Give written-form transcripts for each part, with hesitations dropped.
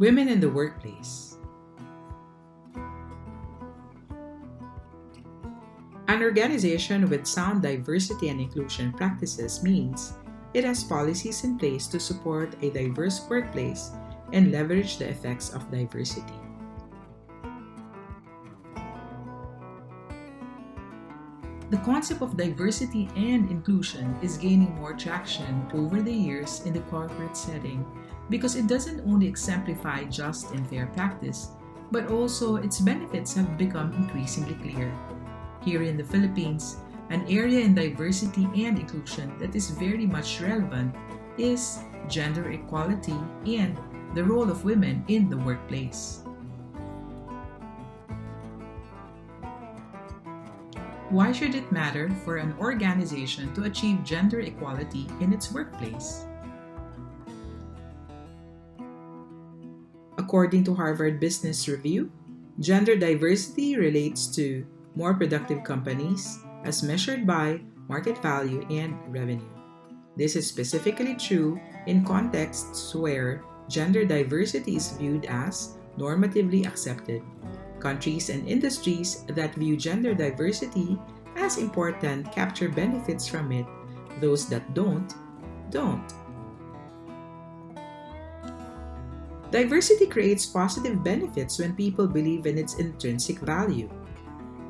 Women in the workplace. An organization with sound diversity and inclusion practices means it has policies in place to support a diverse workplace and leverage the effects of diversity. The concept of diversity and inclusion is gaining more traction over the years in the corporate setting because it doesn't only exemplify just and fair practice, but also its benefits have become increasingly clear. Here in the Philippines, an area in diversity and inclusion that is very much relevant is gender equality and the role of women in the workplace. Why should it matter for an organization to achieve gender equality in its workplace? According to Harvard Business Review, gender diversity relates to more productive companies as measured by market value and revenue. This is specifically true in contexts where gender diversity is viewed as normatively accepted. Countries and industries that view gender diversity as important capture benefits from it. Those that don't. Diversity creates positive benefits when people believe in its intrinsic value.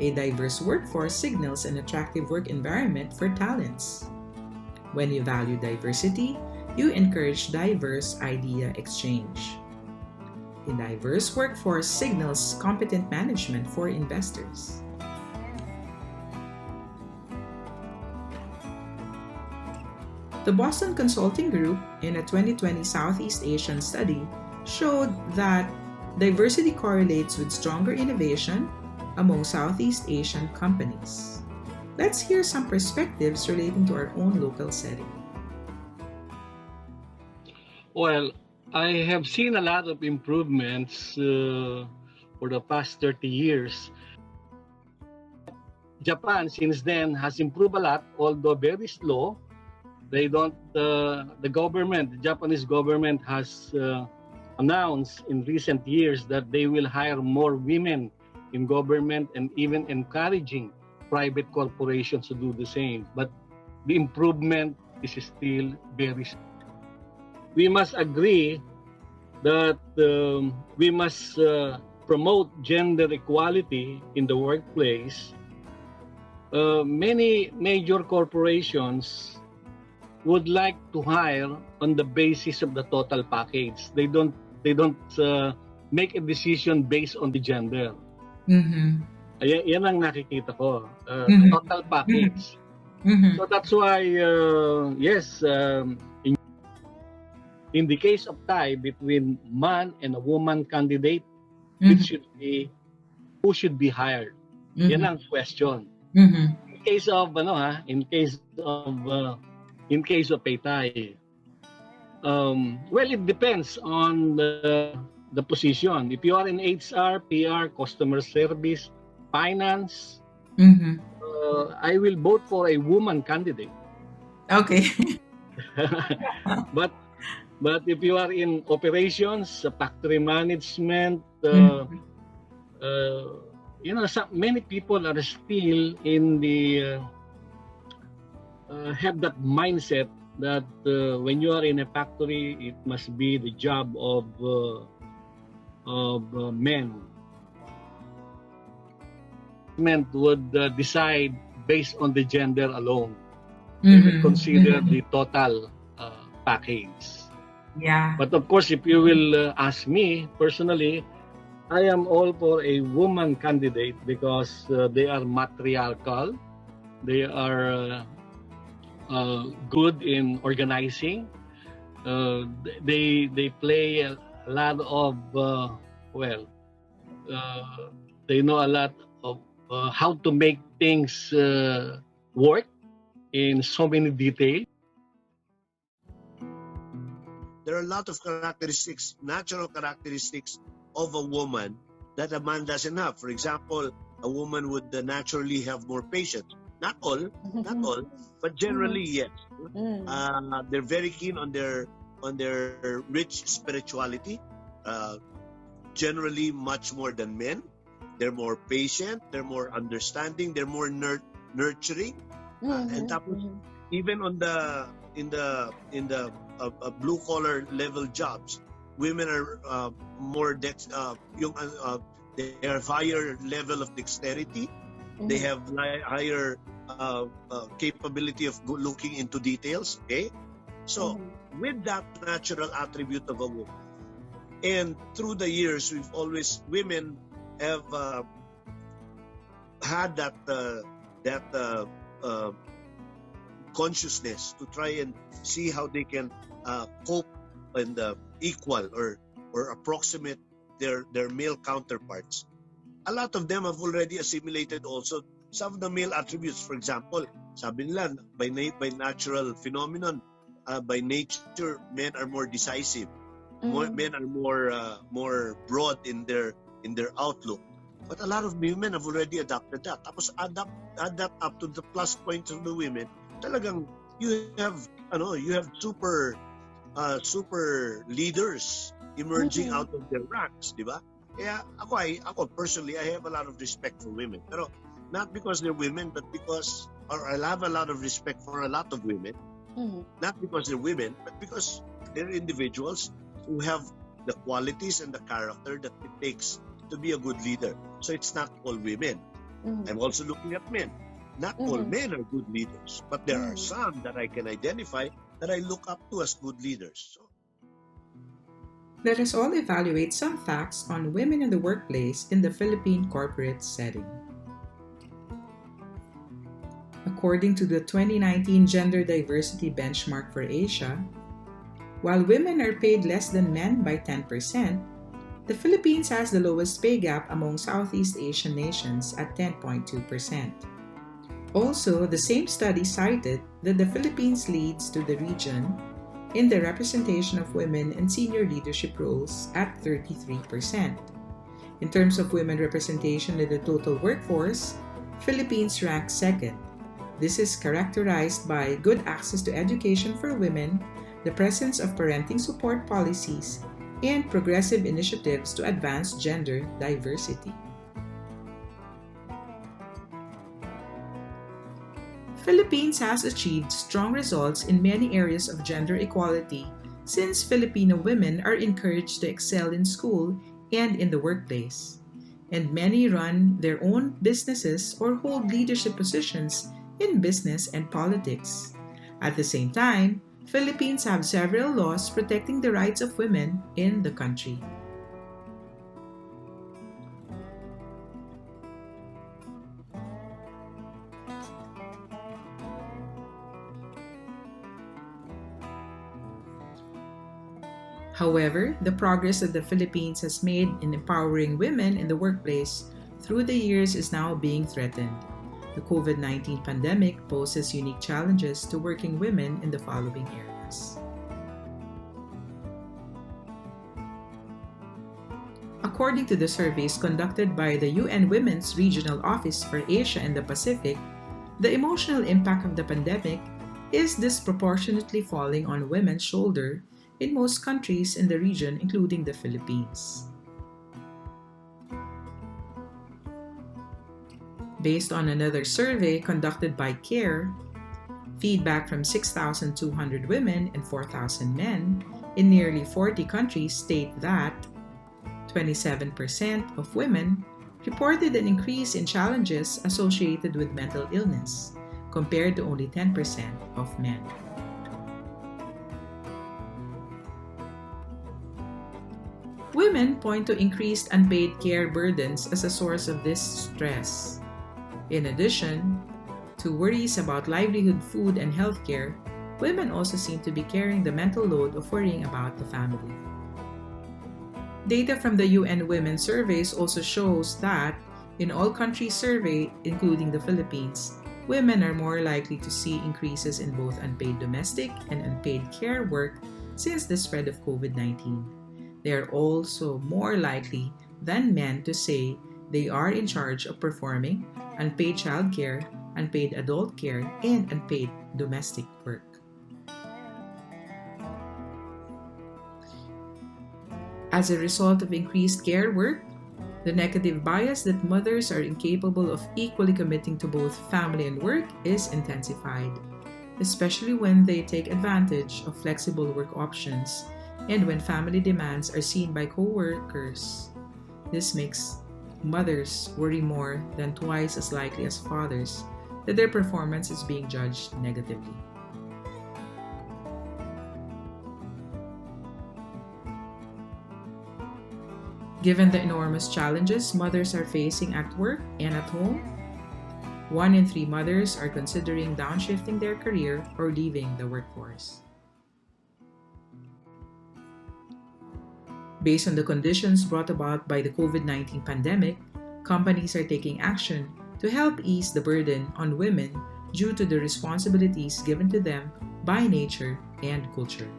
A diverse workforce signals an attractive work environment for talents. When you value diversity, you encourage diverse idea exchange. A diverse workforce signals competent management for investors. The Boston Consulting Group, in a 2020 Southeast Asian study, showed that diversity correlates with stronger innovation among Southeast Asian companies. Let's hear some perspectives relating to our own local setting. Well, I have seen a lot of improvements for the past 30 years. Japan, since then, has improved a lot, although very slow. They don't, the Japanese government has announced in recent years that they will hire more women in government and even encouraging private corporations to do the same. But the improvement is still very slow. We must agree that we must promote gender equality in the workplace. Many major corporations would like to hire on the basis of the total package. They don't make a decision based on the gender. Mm-hmm. Yan ang nakikita ko, total package. Mm-hmm. So that's why, yes, in the case of tie between man and a woman candidate, who should be hired? Yan ang question. In case of in case of a tie, well, it depends on the position. If you are in HR, PR, customer service, finance, I will vote for a woman candidate. Okay. But if you are in operations, factory management, many people are still in the have that mindset that when you are in a factory, it must be the job of men. Men would decide based on the gender alone. They will consider the total package. Yeah. But of course, if you will ask me personally, I am all for a woman candidate because they are matriarchal. They are good in organizing. They play a lot of they know a lot of how to make things work in so many details. There are a lot of characteristics, natural characteristics of a woman that a man doesn't have. For example, a woman would naturally have more patience. Not all, but generally yes. They're very keen on their rich spirituality. uh, generally much more than men. They're more patient, they're more understanding, they're more nurturing. And tapos, even on the in the blue collar level jobs, women are more they have higher level of dexterity. They have higher capability of looking into details. Okay, so with that natural attribute of a woman, and through the years, women have had that consciousness to try and see how they can cope and equal or approximate their male counterparts. A lot of them have already assimilated also some of the male attributes. For example, sabi nila, by natural phenomenon, by nature, men are more decisive. Men are more broad in their outlook. But a lot of women have already adopted that. Tapos add that up to the plus points of the women. Talagang you have super leaders emerging out of their ranks, di ba? Kaya ako personally, I have a lot of respect for women. Pero not because they're women, but because, or I have a lot of respect for a lot of women. Not because they're women, but because they're individuals who have the qualities and the character that it takes to be a good leader. So it's not all women. I'm also looking at men. Not all men are good leaders, but there are some that I can identify that I look up to as good leaders. So, let us all evaluate some facts on women in the workplace in the Philippine corporate setting. According to the 2019 Gender Diversity Benchmark for Asia, while women are paid less than men by 10%, the Philippines has the lowest pay gap among Southeast Asian nations at 10.2%. Also, the same study cited that the Philippines leads to the region in the representation of women in senior leadership roles at 33%. In terms of women representation in the total workforce, Philippines ranks second. This is characterized by good access to education for women, the presence of parenting support policies, and progressive initiatives to advance gender diversity. Philippines has achieved strong results in many areas of gender equality since Filipino women are encouraged to excel in school and in the workplace, and many run their own businesses or hold leadership positions in business and politics. At the same time, Philippines have several laws protecting the rights of women in the country. However, the progress that the Philippines has made in empowering women in the workplace through the years is now being threatened. The COVID-19 pandemic poses unique challenges to working women in the following areas. According to the surveys conducted by the UN Women's Regional Office for Asia and the Pacific, the emotional impact of the pandemic is disproportionately falling on women's shoulders in most countries in the region, including the Philippines. Based on another survey conducted by CARE, feedback from 6,200 women and 4,000 men in nearly 40 countries state that 27% of women reported an increase in challenges associated with mental illness, compared to only 10% of men. Women point to increased unpaid care burdens as a source of this stress. In addition to worries about livelihood, food, and healthcare, women also seem to be carrying the mental load of worrying about the family. Data from the UN Women Surveys also shows that in all countries surveyed, including the Philippines, women are more likely to see increases in both unpaid domestic and unpaid care work since the spread of COVID-19. They are also more likely than men to say they are in charge of performing unpaid childcare, unpaid adult care, and unpaid domestic work. As a result of increased care work, the negative bias that mothers are incapable of equally committing to both family and work is intensified, especially when they take advantage of flexible work options and when family demands are seen by co-workers. This makes mothers worry more than twice as likely as fathers that their performance is being judged negatively. Given the enormous challenges mothers are facing at work and at home, 1 in 3 mothers are considering downshifting their career or leaving the workforce. Based on the conditions brought about by the COVID-19 pandemic, companies are taking action to help ease the burden on women due to the responsibilities given to them by nature and culture.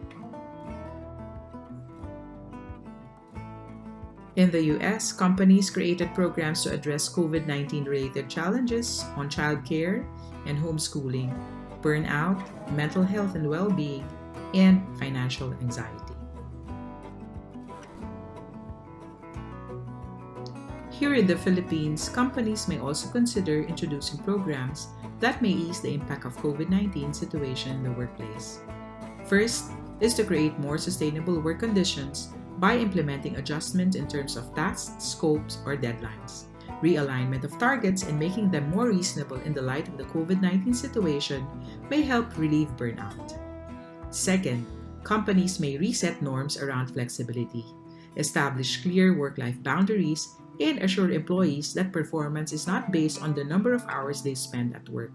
In the US, companies created programs to address COVID-19 related challenges on childcare and homeschooling, burnout, mental health and well-being, and financial anxiety. Here in the Philippines, companies may also consider introducing programs that may ease the impact of COVID-19 situation in the workplace. First is to create more sustainable work conditions by implementing adjustments in terms of tasks, scopes, or deadlines, realignment of targets, and making them more reasonable in the light of the COVID-19 situation may help relieve burnout. Second, companies may reset norms around flexibility, establish clear work-life boundaries, and assure employees that performance is not based on the number of hours they spend at work.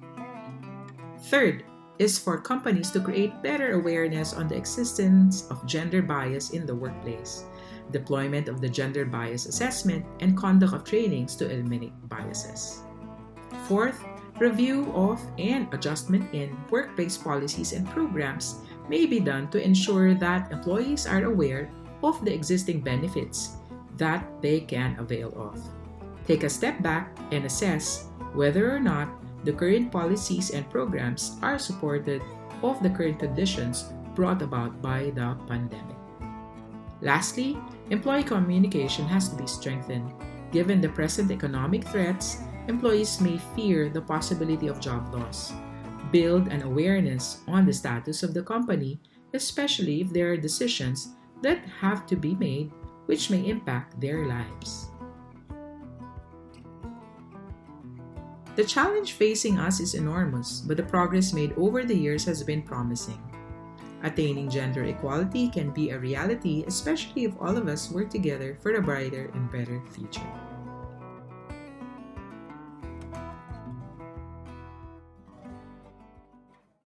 Third is for companies to create better awareness on the existence of gender bias in the workplace, deployment of the gender bias assessment, and conduct of trainings to eliminate biases. Fourth, review of and adjustment in workplace policies and programs may be done to ensure that employees are aware of the existing benefits that they can avail of. Take a step back and assess whether or not the current policies and programs are supportive of the current conditions brought about by the pandemic. Lastly, employee communication has to be strengthened. Given the present economic threats, employees may fear the possibility of job loss. Build an awareness on the status of the company, especially if there are decisions that have to be made which may impact their lives. The challenge facing us is enormous, but the progress made over the years has been promising. Attaining gender equality can be a reality, especially if all of us work together for a brighter and better future.